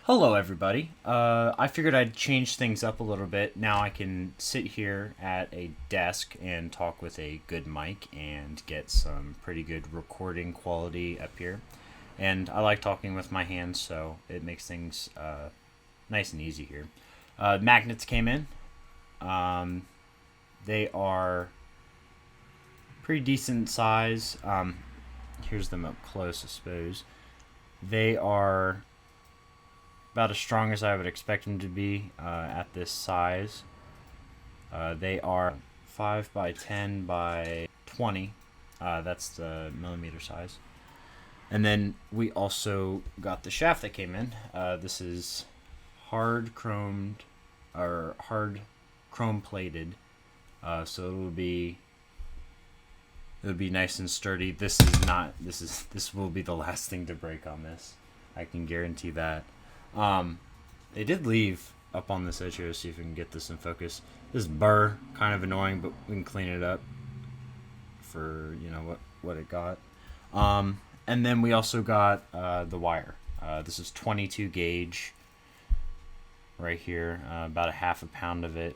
Hello, everybody. I figured I'd change things up a little bit. Now I can sit here at a desk and talk with a good mic and get some pretty good recording quality up here. And I like talking with my hands, so it makes things nice and easy here. Magnets came in. Um, they are pretty decent size. Here's them up close, I suppose. They are about as strong as I would expect them to be at this size. They are 5 by 10 by 20. That's the millimeter size. And then we also got the shaft that came in. This is hard chromed or hard chrome plated, so it'll be nice and sturdy. This is not. This will be the last thing to break on this. I can guarantee that. They did leave up on this edge here. See if we can get this in focus. This burr, kind of annoying, but we can clean it up for what it got. And then we also got the wire. This is 22 gauge right here, about a half a pound of it.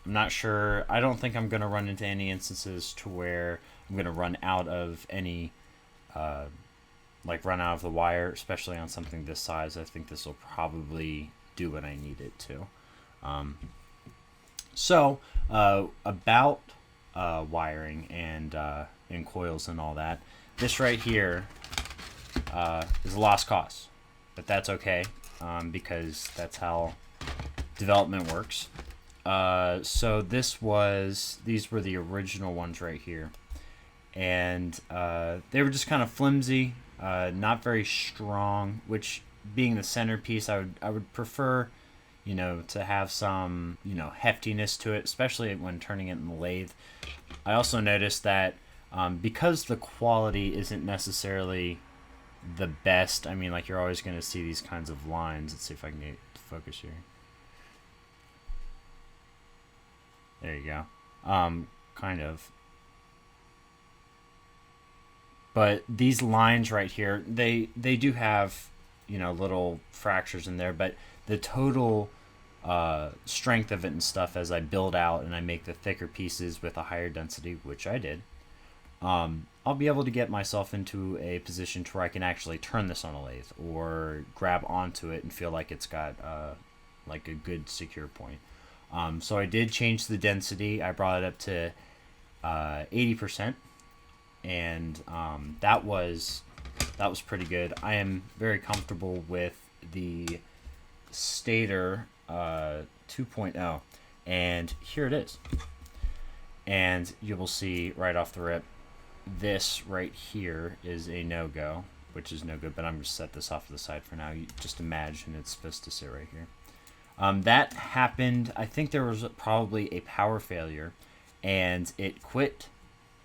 I'm not sure. I don't think I'm going to run into any instances to where I'm going to run out of any run out of the wire, especially on something this size. I think this will probably do what I need it to. About wiring and coils and all that. This right here is a lost cause, but that's okay because that's how development works. So these were the original ones right here, and they were just kind of flimsy. Not very strong, which being the centerpiece, I would prefer, to have some, heftiness to it, especially when turning it in the lathe. I also noticed that because the quality isn't necessarily the best, I mean, like you're always going to see these kinds of lines. Let's see if I can get to focus here. There you go. Kind of. But these lines right here, they do have, little fractures in there, but the total strength of it and stuff as I build out and I make the thicker pieces with a higher density, which I did, I'll be able to get myself into a position to where I can actually turn this on a lathe or grab onto it and feel like it's got like a good secure point. So I did change the density. I brought it up to 80%. And that was pretty good. I am very comfortable with the Stator 2.0, and here it is. And you will see right off the rip, this right here is a no-go, which is no good, but I'm going to set this off to the side for now. You just imagine it's supposed to sit right here. That happened, I think there was probably a power failure, and it quit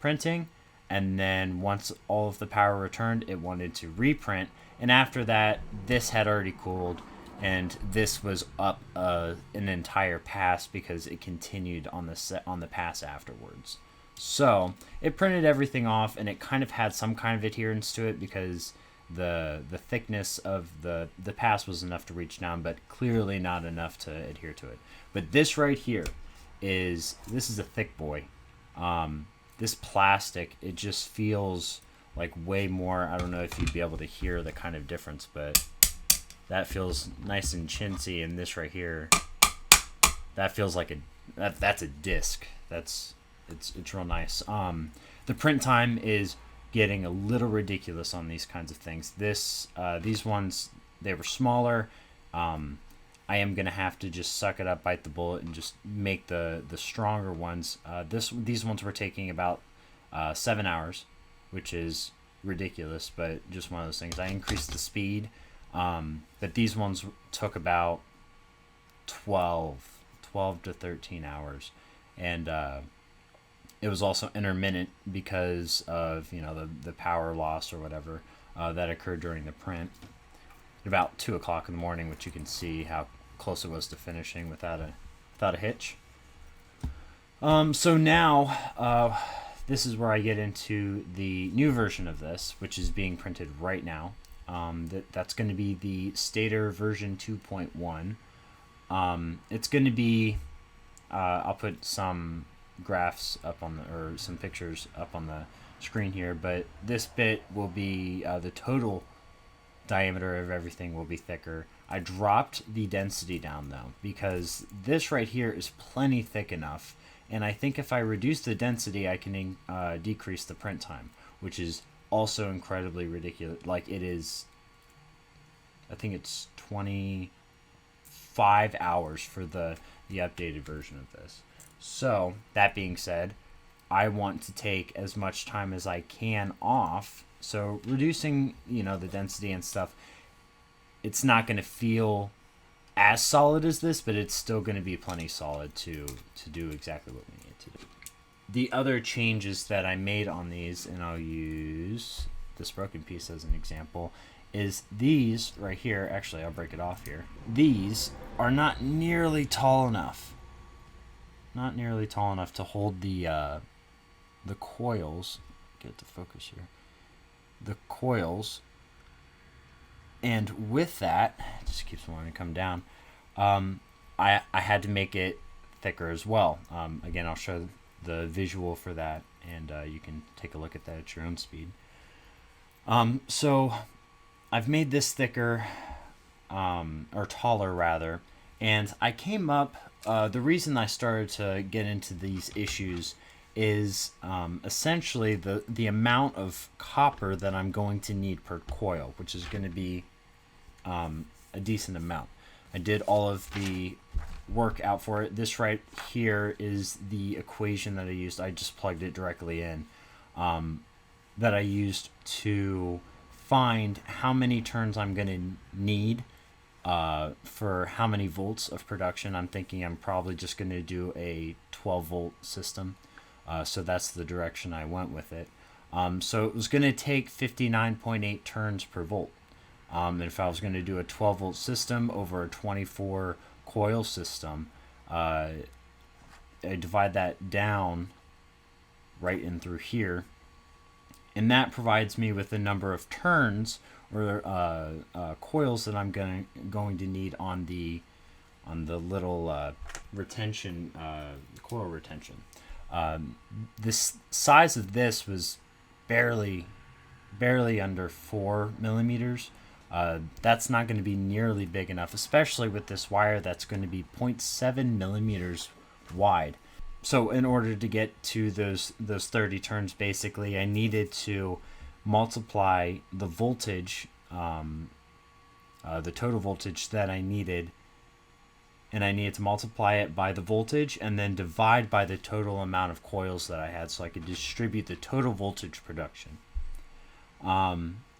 printing. And then once all of the power returned, it wanted to reprint. And after that, this had already cooled, and this was up an entire pass because it continued on the pass afterwards. So it printed everything off, and it kind of had some kind of adherence to it because the thickness of the pass was enough to reach down, but clearly not enough to adhere to it. But this right here is a thick boy. This plastic, it just feels like way more. I don't know if you'd be able to hear the kind of difference, but that feels nice and chintzy. And this right here, that feels like that's a disc. It's real nice. The print time is getting a little ridiculous on these kinds of things. These ones, they were smaller. I am going to have to just suck it up, bite the bullet, and just make the stronger ones. These ones were taking about 7 hours, which is ridiculous, but just one of those things. I increased the speed, but these ones took about 12 to 13 hours. And it was also intermittent because of the power loss or whatever that occurred during the print. About 2 o'clock in the morning, which you can see how close it was to finishing without a hitch. So now this is where I get into the new version of this, which is being printed right now. That's going to be the Stator version 2.1. It's going to be, I'll put some graphs up on or some pictures up on the screen here, but this bit will be the total diameter of everything will be thicker. I dropped the density down though, because this right here is plenty thick enough, and I think if I reduce the density, I can decrease the print time, which is also incredibly ridiculous. Like, it is, I think it's 25 hours for the updated version of this. So that being said, I want to take as much time as I can off. So reducing, the density and stuff, it's not going to feel as solid as this, but it's still going to be plenty solid to do exactly what we need to do. The other changes that I made on these, and I'll use this broken piece as an example, is these right here. Actually, I'll break it off here. These are not nearly tall enough. Not nearly tall enough to hold the coils. Get it to focus here. The coils. And with that, it just keeps wanting to come down. I had to make it thicker as well. Again, I'll show the visual for that, and you can take a look at that at your own speed. So I've made this thicker, or taller rather, and I came up, the reason I started to get into these issues is essentially the amount of copper that I'm going to need per coil, which is going to be a decent amount. I did all of the work out for it. This right here is the equation that I used. I just plugged it directly in, that I used to find how many turns I'm going to need for how many volts of production. I'm thinking I'm probably just going to do a 12-volt system. So that's the direction I went with it. So it was going to take 59.8 turns per volt. And if I was going to do a 12-volt system over a 24 coil system, I divide that down right in through here, and that provides me with the number of turns or coils that I'm going to need on the little retention coil retention. This size of this was barely under 4 millimeters. That's not going to be nearly big enough, especially with this wire that's going to be 0.7 millimeters wide. So in order to get to those 30 turns, basically, I needed to multiply the voltage, the total voltage that I needed, and I needed to multiply it by the voltage and then divide by the total amount of coils that I had, so I could distribute the total voltage production.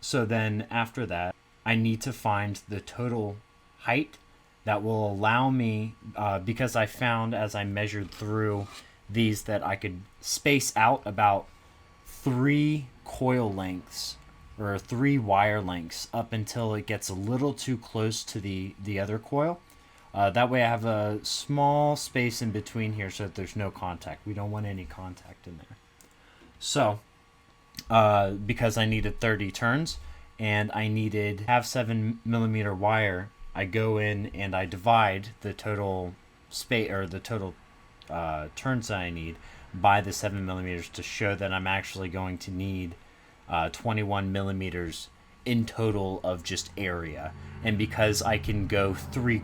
So then after that, I need to find the total height that will allow me, because I found as I measured through these that I could space out about 3 coil lengths or 3 wire lengths up until it gets a little too close to the other coil. That way I have a small space in between here so that there's no contact. We don't want any contact in there. So, because I needed 30 turns and I needed half 7 millimeter wire, I go in and I divide the total space or the total turns that I need by the 7 millimeters to show that I'm actually going to need 21 millimeters in total of just area. And because I can go 3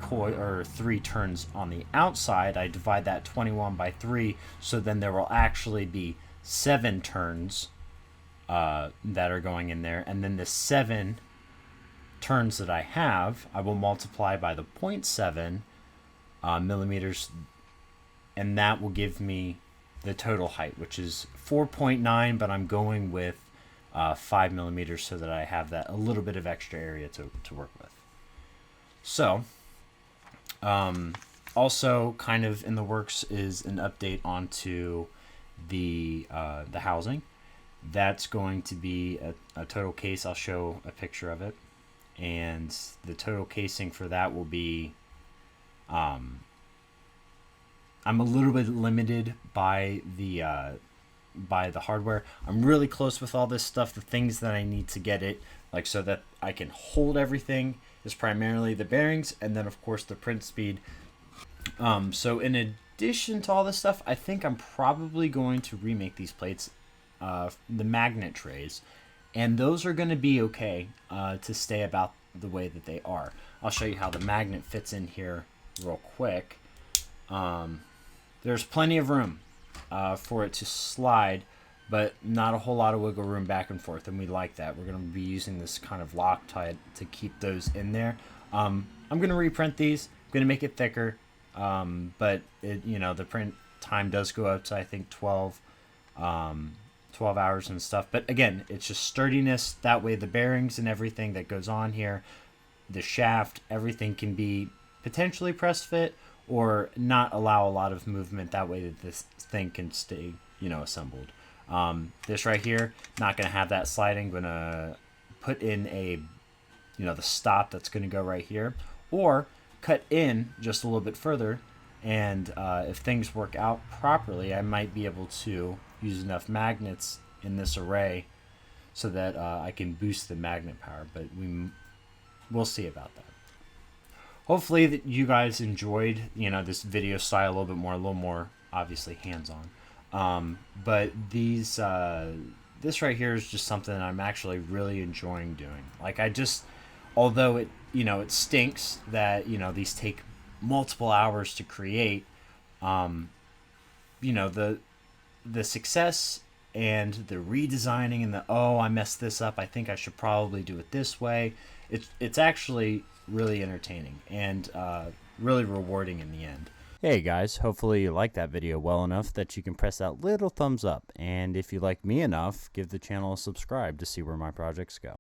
turns on the outside, I divide that 21 by 3, so then there will actually be 7 turns that are going in there, and then the 7 turns that I have, I will multiply by the 0.7 millimeters, and that will give me the total height, which is 4.9, but I'm going with 5 millimeters so that I have that a little bit of extra area to work with. So, also kind of in the works is an update onto the housing. That's going to be a total case. I'll show a picture of it, and the total casing for that will be, I'm a little bit limited by the buy the hardware. I'm really close with all this stuff. The things that I need to get it, like so that I can hold everything, is primarily the bearings, and then of course the print speed. So in addition to all this stuff, I think I'm probably going to remake these plates, the magnet trays, and those are going to be okay to stay about the way that they are. I'll show you how the magnet fits in here real quick. There's plenty of room for it to slide, but not a whole lot of wiggle room back and forth, and we like that. We're going to be using this kind of Loctite to keep those in there. I'm going to reprint these. I'm going to make it thicker, but the print time does go up to, I think, 12 hours and stuff. But again, it's just sturdiness. That way the bearings and everything that goes on here, the shaft, everything can be potentially press fit or not allow a lot of movement. That way that this thing can stay, assembled. This right here, not going to have that sliding. Going to put in a, the stop that's going to go right here, or cut in just a little bit further. And if things work out properly, I might be able to use enough magnets in this array so that I can boost the magnet power. But we'll see about that. Hopefully that you guys enjoyed, this video style a little more obviously hands-on. But this right here is just something that I'm actually really enjoying doing. Like although it, it stinks that, these take multiple hours to create, the success and the redesigning and I messed this up, I think I should probably do it this way. It's actually really entertaining and really rewarding in the end. Hey guys, hopefully you liked that video well enough that you can press that little thumbs up, and if you like me enough, give the channel a subscribe to see where my projects go.